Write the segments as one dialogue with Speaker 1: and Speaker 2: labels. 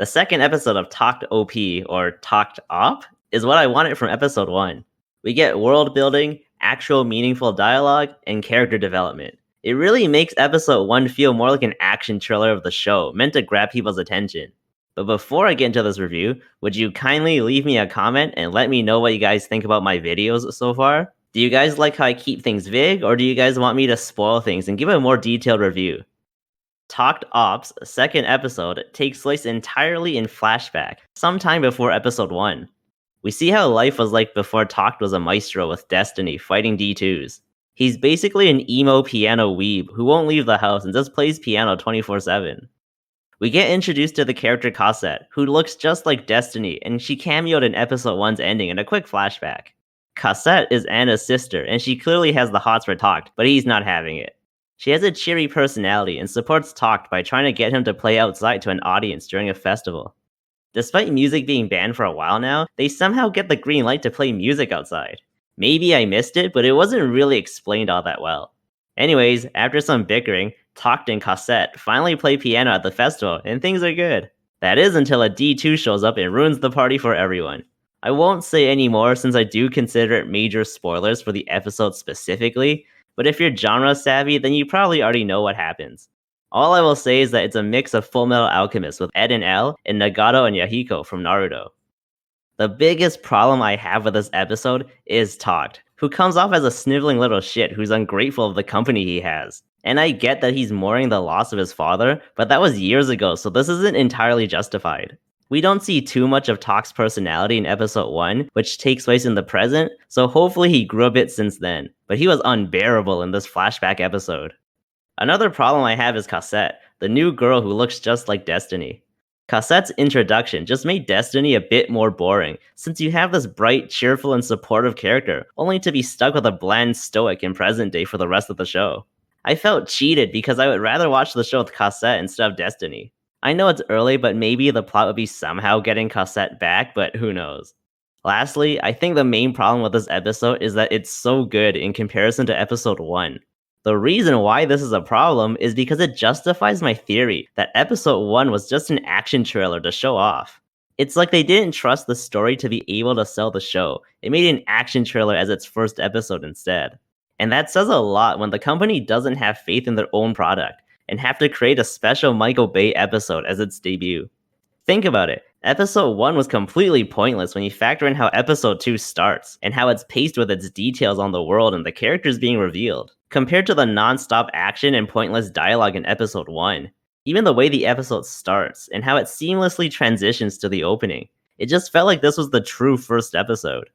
Speaker 1: The second episode of Takt Op, or Takt Op, is what I wanted from episode 1. We get world building, actual meaningful dialogue, and character development. It really makes episode 1 feel more like an action thriller of the show, meant to grab people's attention. But before I get into this review, would you kindly leave me a comment and let me know what you guys think about my videos so far? Do you guys like how I keep things vague, or do you guys want me to spoil things and give a more detailed review? Takt Op's second episode takes place entirely in flashback, sometime before episode 1. We see how life was like before Takt was a maestro with Destiny fighting D2s. He's basically an emo piano weeb who won't leave the house and just plays piano 24/7. We get introduced to the character Cosette, who looks just like Destiny, and she cameoed in episode 1's ending in a quick flashback. Cosette is Anna's sister, and she clearly has the hots for Takt, but he's not having it. She has a cheery personality and supports Takt by trying to get him to play outside to an audience during a festival. Despite music being banned for a while now, they somehow get the green light to play music outside. Maybe I missed it, but it wasn't really explained all that well. Anyways, after some bickering, Takt and Cosette finally play piano at the festival, and things are good. That is until a D2 shows up and ruins the party for everyone. I won't say any more since I do consider it major spoilers for the episode specifically, but if you're genre savvy, then you probably already know what happens. All I will say is that it's a mix of Full Metal Alchemist with Ed and L, and Nagato and Yahiko from Naruto. The biggest problem I have with this episode is Takt, who comes off as a sniveling little shit who's ungrateful of the company he has. And I get that he's mourning the loss of his father, but that was years ago, so this isn't entirely justified. We don't see too much of Takt's personality in episode 1, which takes place in the present, so hopefully he grew a bit since then, but he was unbearable in this flashback episode. Another problem I have is Cosette, the new girl who looks just like Destiny. Cosette's introduction just made Destiny a bit more boring, since you have this bright, cheerful, and supportive character, only to be stuck with a bland stoic in present day for the rest of the show. I felt cheated because I would rather watch the show with Cosette instead of Destiny. I know it's early, but maybe the plot would be somehow getting Cosette back, but who knows. Lastly, I think the main problem with this episode is that it's so good in comparison to episode 1. The reason why this is a problem is because it justifies my theory that episode 1 was just an action trailer to show off. It's like they didn't trust the story to be able to sell the show. It made an action trailer as its first episode instead. And that says a lot when the company doesn't have faith in their own product and have to create a special Michael Bay episode as its debut. Think about it. Episode 1 was completely pointless when you factor in how episode 2 starts, and how it's paced with its details on the world and the characters being revealed, compared to the non-stop action and pointless dialogue in episode 1. Even the way the episode starts, and how it seamlessly transitions to the opening. It just felt like this was the true first episode.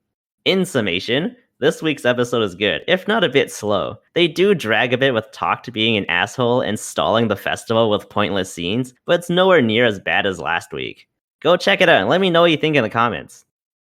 Speaker 1: In summation, this week's episode is good, if not a bit slow. They do drag a bit with Takt being an asshole and stalling the festival with pointless scenes, but it's nowhere near as bad as last week. Go check it out and let me know what you think in the comments.